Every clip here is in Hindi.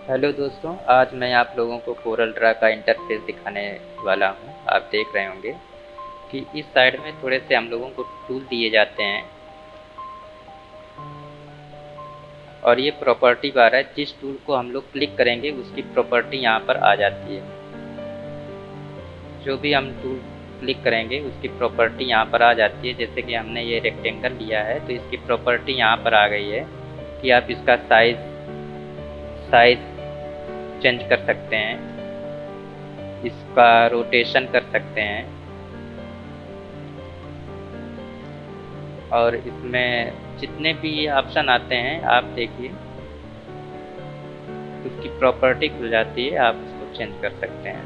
हेलो दोस्तों, आज मैं आप लोगों को कोरल ड्रा का इंटरफेस दिखाने वाला हूं। आप देख रहे होंगे कि इस साइड में थोड़े से हम लोगों को टूल दिए जाते हैं और ये प्रॉपर्टी बार है। जिस टूल को हम लोग क्लिक करेंगे उसकी प्रॉपर्टी यहाँ पर आ जाती है। जो भी हम टूल क्लिक करेंगे उसकी प्रॉपर्टी यहाँ पर आ जाती है। जैसे कि हमने ये रेक्टेंगल लिया है तो इसकी प्रॉपर्टी यहाँ पर आ गई है कि आप इसका साइज चेंज कर सकते हैं, इसका रोटेशन कर सकते हैं और इसमें जितने भी ये ऑप्शन आते हैं आप देखिए उसकी प्रॉपर्टी खुल जाती है, आप इसको चेंज कर सकते हैं।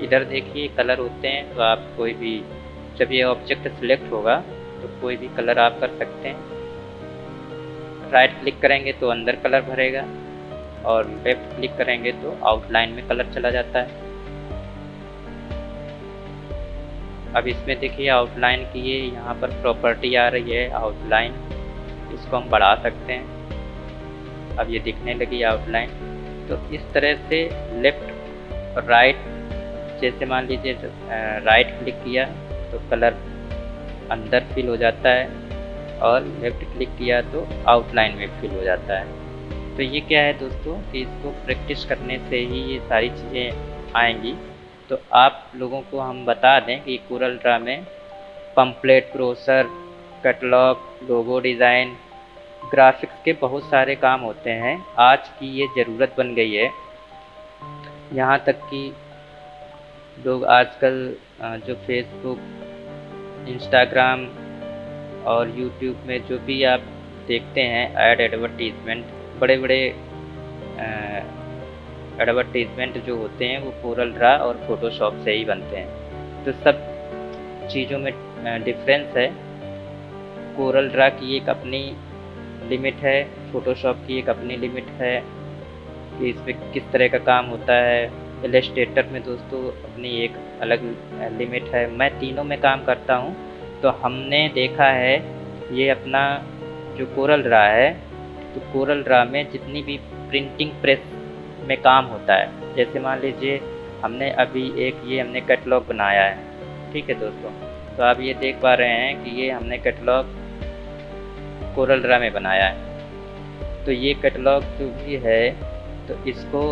इधर देखिए कलर होते हैं, तो आप कोई भी जब ये ऑब्जेक्ट सिलेक्ट होगा तो कोई भी कलर आप कर सकते हैं। राइट क्लिक करेंगे तो अंदर कलर भरेगा और लेफ्ट क्लिक करेंगे तो आउटलाइन में कलर चला जाता है। अब इसमें देखिए आउटलाइन की ये यहाँ पर प्रॉपर्टी आ रही है आउटलाइन, इसको हम बढ़ा सकते हैं। अब ये दिखने लगी आउटलाइन। तो इस तरह से लेफ्ट और राइट, जैसे मान लीजिए राइट क्लिक किया तो कलर अंदर फिल हो जाता है और लेफ्ट क्लिक किया तो आउटलाइन में फिल हो जाता है। तो ये क्या है दोस्तों कि इसको प्रैक्टिस करने से ही ये सारी चीज़ें आएंगी। तो आप लोगों को हम बता दें कि कोरल ड्रा में pamphlet, brochure, catalogue, logo design, graphics के बहुत सारे काम होते हैं। आज की ये ज़रूरत बन गई है। यहाँ तक कि लोग आजकल जो फेसबुक, इंस्टाग्राम और यूट्यूब में जो भी आप देखते हैं एडवर्टीज़मेंट, बड़े बड़े एडवर्टीज़मेंट जो होते हैं वो कोरल ड्रा और फोटोशॉप से ही बनते हैं। तो सब चीज़ों में डिफरेंस है। कोरल ड्रा की एक अपनी लिमिट है, फोटोशॉप की एक अपनी लिमिट है कि इसमें किस तरह का काम होता है। इलस्ट्रेटर में दोस्तों अपनी एक अलग लिमिट है। मैं तीनों में काम करता हूँ, तो हमने देखा है ये अपना जो कोरल ड्रा है, तो कोरल ड्रा में जितनी भी प्रिंटिंग प्रेस में काम होता है, जैसे मान लीजिए हमने अभी हमने कैटलॉग बनाया है, ठीक है दोस्तों। तो आप ये देख पा रहे हैं कि ये हमने कैटलॉग कोरल ड्रा में बनाया है। तो ये कैटलॉग जो भी है तो इसको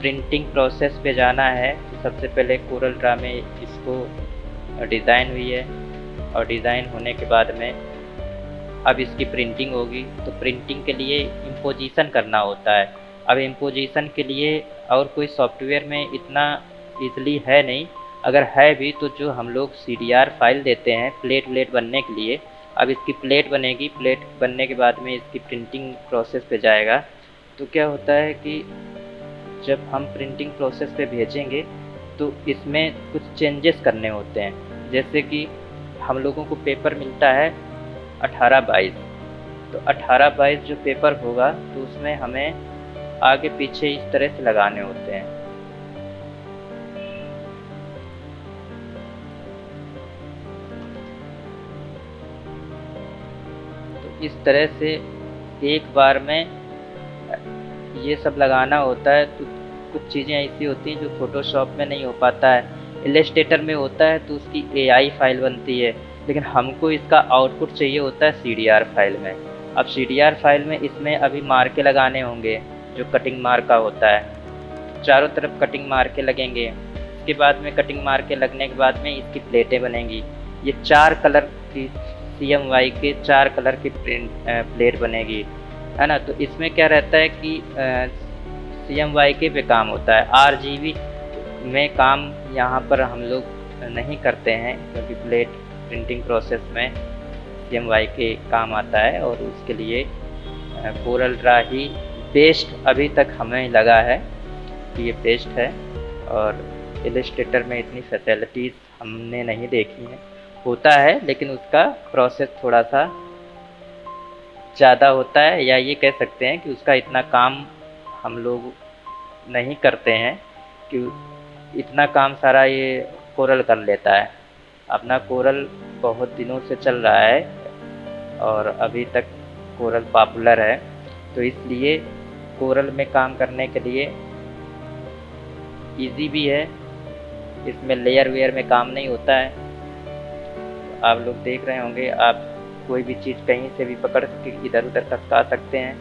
प्रिंटिंग प्रोसेस पे जाना है। तो सबसे पहले कोरल ड्रा में इसको डिज़ाइन हुई है और डिज़ाइन होने के बाद में अब इसकी प्रिंटिंग होगी। तो प्रिंटिंग के लिए इम्पोजिशन करना होता है। अब इम्पोजिशन के लिए और कोई सॉफ्टवेयर में इतना ईज़िली है नहीं, अगर है भी तो जो हम लोग CDR फाइल देते हैं प्लेट बनने के लिए, अब इसकी प्लेट बनेगी। प्लेट बनने के बाद में इसकी प्रिंटिंग प्रोसेस पे जाएगा। तो क्या होता है कि जब हम प्रिंटिंग प्रोसेस पे भेजेंगे तो इसमें कुछ चेंजेस करने होते हैं। जैसे कि हम लोगों को पेपर मिलता है 18x22, तो 18x22 जो पेपर होगा तो उसमें हमें आगे पीछे इस तरह से लगाने होते हैं। तो इस तरह से एक बार में ये सब लगाना होता है। तो कुछ चीज़ें ऐसी होती हैं जो फ़ोटोशॉप में नहीं हो पाता है, इलस्ट्रेटर में होता है तो उसकी AI फाइल बनती है, लेकिन हमको इसका आउटपुट चाहिए होता है CDR फाइल में। अब CDR फाइल में इसमें अभी मार्के लगाने होंगे, जो कटिंग मार्क का होता है। चारों तरफ कटिंग मार्के लगेंगे। इसके बाद में कटिंग मार्के लगने के बाद में इसकी प्लेटें बनेंगी। ये 4 कलर की CMY के 4 कलर की प्लेट बनेगी, है ना। तो इसमें क्या रहता है कि CMYK पे काम होता है, RGB में काम यहाँ पर हम लोग नहीं करते हैं, क्योंकि प्लेट प्रिंटिंग प्रोसेस में CMYK काम आता है और उसके लिए कोरल ड्रा ही बेस्ट अभी तक हमें लगा है कि ये बेस्ट है। और इलस्ट्रेटर में इतनी फैसिलिटीज़ हमने नहीं देखी हैं। होता है लेकिन उसका प्रोसेस थोड़ा सा ज़्यादा होता है, या ये कह सकते हैं कि उसका इतना काम हम लोग नहीं करते हैं कि इतना काम सारा ये कोरल कर लेता है। अपना कोरल बहुत दिनों से चल रहा है और अभी तक कोरल पॉपुलर है। तो तो इसलिए कोरल में काम करने के लिए इजी भी है, इसमें लेयर वेयर में काम नहीं होता है। आप लोग देख रहे होंगे, आप कोई भी चीज़ कहीं से भी पकड़ के इधर उधर खसका सकते हैं।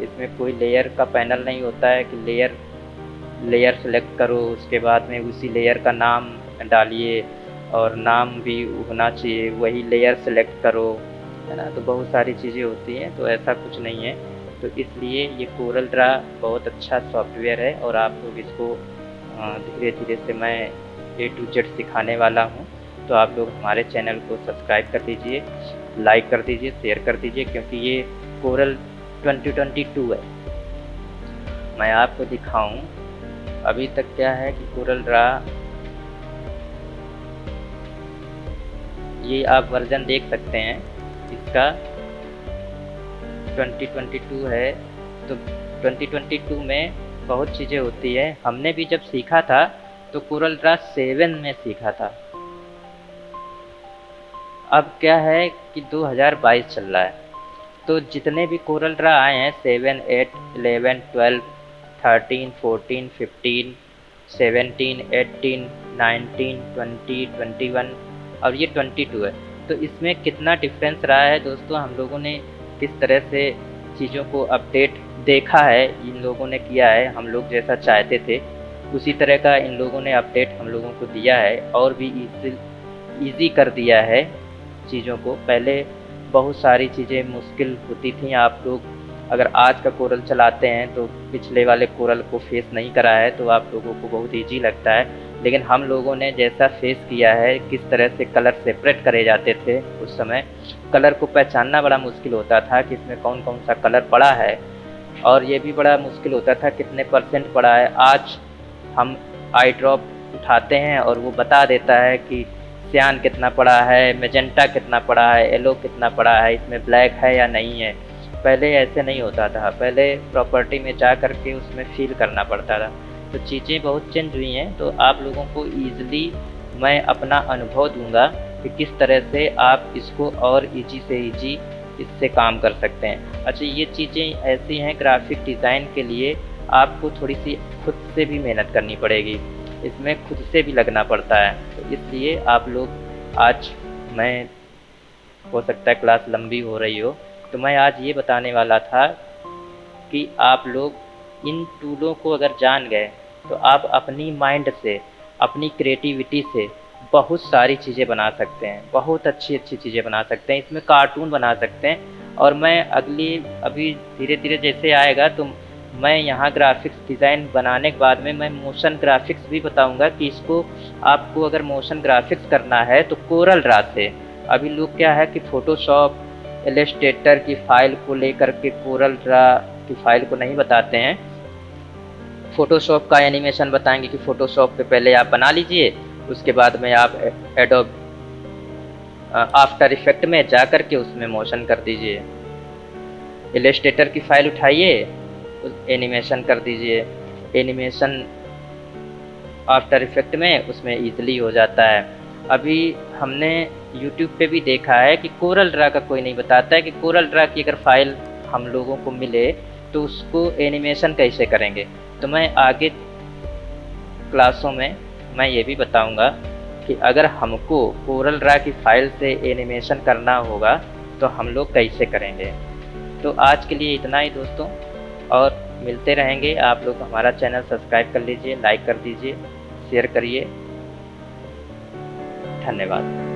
इसमें कोई लेयर का पैनल नहीं होता है कि लेयर सेलेक्ट करो, उसके बाद में उसी लेयर का नाम डालिए और नाम भी होना चाहिए, वही लेयर सेलेक्ट करो, है ना। तो बहुत सारी चीज़ें होती हैं, तो ऐसा कुछ नहीं है। तो इसलिए ये कोरल ड्रा बहुत अच्छा सॉफ्टवेयर है और आप लोग इसको धीरे धीरे से मैं A to Z सिखाने वाला हूँ। तो आप लोग हमारे चैनल को सब्सक्राइब कर दीजिए, लाइक कर दीजिए, शेयर कर दीजिए, क्योंकि ये कोरल 2022 है। मैं आपको दिखाऊं अभी तक क्या है कि कोरल ड्रा, ये आप वर्जन देख सकते हैं इसका 2022 है। तो 2022 में बहुत चीज़ें होती है। हमने भी जब सीखा था तो कोरल ड्रा 7 में सीखा था। अब क्या है कि 2022 चल रहा है, तो जितने भी कोरल ड्रा आए हैं 7, 8, 11, 12, 13, 14, 15, 17, 18, 19, 20, 21 और ये 22 है। तो इसमें कितना डिफरेंस रहा है दोस्तों, हम लोगों ने किस तरह से चीज़ों को अपडेट देखा है, इन लोगों ने किया है। हम लोग जैसा चाहते थे उसी तरह का इन लोगों ने अपडेट हम लोगों को दिया है और भी ईज़ी कर दिया है चीज़ों को। पहले बहुत सारी चीज़ें मुश्किल होती थी। आप लोग अगर आज का कोरल चलाते हैं तो पिछले वाले कोरल को फेस नहीं करा है तो आप लोगों को बहुत इजी लगता है, लेकिन हम लोगों ने जैसा फेस किया है, किस तरह से कलर सेपरेट करे जाते थे उस समय, कलर को पहचानना बड़ा मुश्किल होता था कि इसमें कौन कौन सा कलर पड़ा है, और ये भी बड़ा मुश्किल होता था कितने % पड़ा है। आज हम आई ड्रॉप उठाते हैं और वो बता देता है कि सियान कितना पड़ा है, मैजेंटा कितना पड़ा है, येलो कितना पड़ा है, इसमें ब्लैक है या नहीं है। पहले ऐसे नहीं होता था, पहले प्रॉपर्टी में जा कर के उसमें फिल करना पड़ता था। तो चीज़ें बहुत चेंज हुई हैं। तो आप लोगों को ईज़िली मैं अपना अनुभव दूंगा कि किस तरह से आप इसको और ईजी से ईजी इससे काम कर सकते हैं। अच्छा, ये चीज़ें ऐसी हैं, ग्राफिक डिज़ाइन के लिए आपको थोड़ी सी खुद से भी मेहनत करनी पड़ेगी, इसमें खुद से भी लगना पड़ता है। तो इसलिए आप लोग, आज मैं, हो सकता है क्लास लंबी हो रही हो, तो मैं आज ये बताने वाला था कि आप लोग इन टूलों को अगर जान गए तो आप अपनी माइंड से, अपनी क्रिएटिविटी से बहुत सारी चीज़ें बना सकते हैं, बहुत अच्छी अच्छी चीज़ें बना सकते हैं। इसमें कार्टून बना सकते हैं। और मैं अभी धीरे धीरे जैसे आएगा तो मैं यहाँ ग्राफिक्स डिज़ाइन बनाने के बाद में मैं मोशन ग्राफिक्स भी बताऊंगा कि इसको आपको अगर मोशन ग्राफिक्स करना है तो कोरल ड्रा से। अभी लोग क्या है कि फ़ोटोशॉप, इलस्ट्रेटर की फ़ाइल को लेकर के कोरल ड्रा की फ़ाइल को नहीं बताते हैं। फ़ोटोशॉप का एनिमेशन बताएंगे कि फ़ोटोशॉप पे पहले आप बना लीजिए, उसके बाद में आप एडोब आफ्टर इफेक्ट में जा कर के उसमें मोशन कर दीजिए। इलस्ट्रेटर की फ़ाइल उठाइए, एनिमेशन कर दीजिए। एनिमेशन आफ्टर इफेक्ट में उसमें ईज़िली हो जाता है। अभी हमने यूट्यूब पे भी देखा है कि कोरल ड्रा का कोई नहीं बताता है कि कोरल ड्रा की अगर फ़ाइल हम लोगों को मिले तो उसको एनिमेशन कैसे करेंगे। तो मैं आगे क्लासों में मैं ये भी बताऊंगा कि अगर हमको कोरल ड्रा की फ़ाइल से एनिमेशन करना होगा तो हम लोग कैसे करेंगे। तो आज के लिए इतना ही दोस्तों, और मिलते रहेंगे। आप लोग हमारा चैनल सब्सक्राइब कर लीजिए, लाइक कर दीजिए, शेयर करिए। धन्यवाद।